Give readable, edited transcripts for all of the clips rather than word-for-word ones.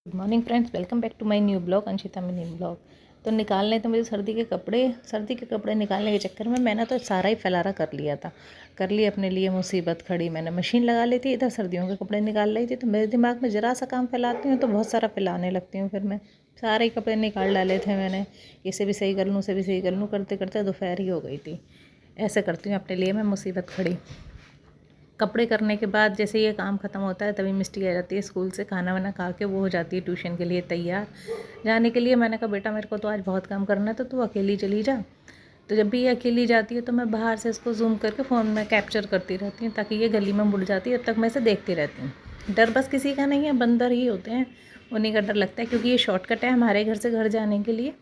Good morning friends, welcome back to my new blog Anshita mini blog. तो निकालने तो मुझे सर्दी के कपड़े निकालने के चक्कर में मैंने तो सारा ही फैलारा कर लिया था। कर ली अपने लिए मुसीबत खड़ी। मैंने मशीन लगा ली थी, इधर सर्दियों के कपड़े निकाल रही थी। तो मेरे दिमाग में ज़रा सा काम फैलाती हूँ तो बहुत सारा फैलाने लगती हूँ। फिर मैं सारे ही कपड़े निकाल डाले थे मैंने। इसे भी सही कर लूँ, उसे भी सही कर लूँ, करते करते दोपहर ही हो गई थी। ऐसे करती हूँ अपने लिए मैं मुसीबत खड़ी। कपड़े करने के बाद जैसे ये काम ख़त्म होता है तभी मिस्टी आ जाती है स्कूल से, खाना वाना खा के वो हो जाती है ट्यूशन के लिए तैयार जाने के लिए। मैंने कहा बेटा मेरे को तो आज बहुत काम करना है तो तू अकेली चली जा। तो जब भी ये अकेली जाती है तो मैं बाहर से इसको जूम करके फ़ोन में कैप्चर करती रहती हूँ ताकि ये गली में मुड़ जाती है, तब तक मैं इसे देखती रहती हूँ। डर बस किसी का नहीं है, बंदर ही होते हैं, उन्हीं का डर लगता है क्योंकि ये शॉर्टकट है हमारे घर से घर जाने के लिए।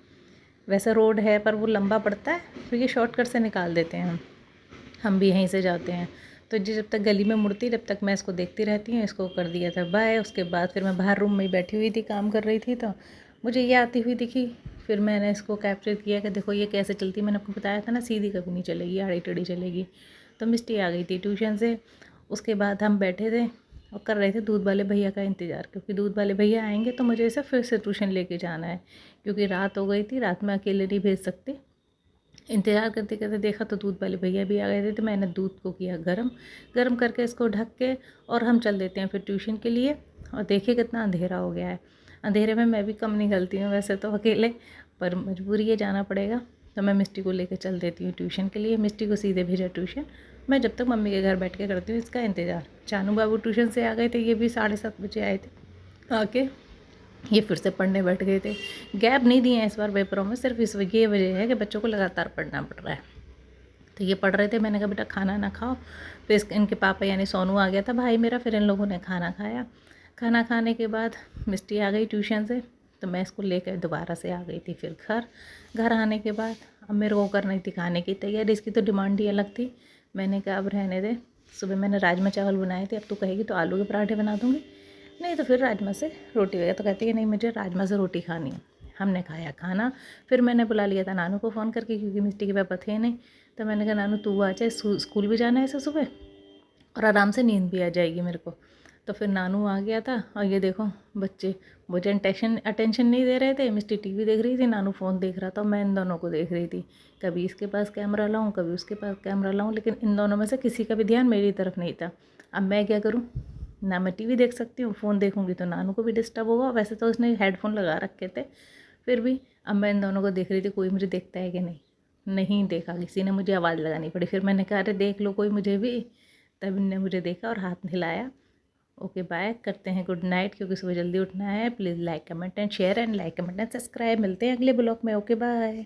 वैसे रोड है पर वो लंबा पड़ता है, फिर ये शॉर्टकट से निकाल देते हैं हम भी यहीं से जाते हैं। तो जब तक गली में मुड़ती तब तक मैं इसको देखती रहती हूँ। इसको कर दिया था बाय। उसके बाद फिर मैं बाहर रूम में ही बैठी हुई थी, काम कर रही थी, तो मुझे ये आती हुई दिखी। फिर मैंने इसको कैप्चर किया कि देखो ये कैसे चलती। मैंने आपको बताया था ना, सीधी कभी नहीं चलेगी, आड़ी टेढ़ी चलेगी। तो मिस्टी आ गई थी ट्यूशन से। उसके बाद हम बैठे थे और कर रहे थे दूध वाले भैया का इंतज़ार, क्योंकि दूध वाले भैया आएंगे तो मुझे इसे फिर से ट्यूशन लेके जाना है, क्योंकि रात हो गई थी, रात में अकेले नहीं भेज सकती। इंतज़ार करते करते देखा तो दूध वाले भैया भी आ गए थे। तो मैंने दूध को किया गरम, गरम करके इसको ढक के और हम चल देते हैं फिर ट्यूशन के लिए। और देखिए कितना अंधेरा हो गया है। अंधेरे में मैं भी कम निकलती हूँ वैसे तो अकेले, पर मजबूरी है, जाना पड़ेगा। तो मैं मिस्टी को लेकर चल देती हूँ ट्यूशन के लिए। मिस्टी को सीधे भेजा ट्यूशन। मैं जब तक मम्मी के घर बैठ के करती हूँ इसका इंतज़ार। चानू बाबू ट्यूशन से आ गए थे, ये भी 7:30 बजे आए थे। आके ये फिर से पढ़ने बैठ गए थे। गैप नहीं दिए हैं इस बार पेपरों में, सिर्फ इस ये वजह है कि बच्चों को लगातार पढ़ना पड़ रहा है। तो ये पढ़ रहे थे। मैंने कहा बेटा खाना ना खाओ। फिर इनके पापा यानी सोनू आ गया था भाई मेरा, फिर इन लोगों ने खाना खाया। खाना खाने के बाद मिस्टी आ गई ट्यूशन से, तो मैं इसको लेकर दोबारा से आ गई थी फिर घर। घर आने के बाद अब मेरे को करनी थी खाने की तैयारी। इसकी तो डिमांड ही अलग थी। मैंने कहा अब रहने दे, सुबह मैंने राजमा चावल बनाए थे, अब तो कहेगी तो आलू के पराठे बना दूँगी, नहीं तो फिर राजमा से रोटी वगैरह। तो कहती है नहीं मुझे राजमा से रोटी खानी है। हमने खाया खाना। फिर मैंने बुला लिया था नानू को फ़ोन करके, क्योंकि मिस्टी के पापा थे नहीं। तो मैंने कहा नानू तू आ जा, स्कूल भी जाना है ऐसे सुबह और आराम से नींद भी आ जाएगी मेरे को। तो फिर नानू आ गया था और ये देखो बच्चे मुझे अटेंशन नहीं दे रहे थे। मिस्टी टीवी देख रही थी, नानू फ़ोन देख रहा था, मैं इन दोनों को देख रही थी। कभी इसके पास कैमरा लाऊं, कभी उसके पास कैमरा लाऊं, लेकिन इन दोनों में से किसी का भी ध्यान मेरी तरफ नहीं था। अब मैं क्या करूं, ना मैं टीवी देख सकती हूँ, फ़ोन देखूंगी तो नानू को भी डिस्टर्ब होगा। वैसे तो उसने हेडफोन लगा रखे थे, फिर भी अब मैं इन दोनों को देख रही थी कोई मुझे देखता है कि नहीं। नहीं देखा किसी ने, मुझे आवाज़ लगानी पड़ी। फिर मैंने कहा अरे देख लो कोई मुझे भी। तब इनने मुझे देखा और हाथ हिलाया। ओके बाय, करते हैं गुड नाइट, क्योंकि सुबह जल्दी उठना है। Please like comment and share and like comment and subscribe. मिलते हैं अगले ब्लॉग में। Okay bye.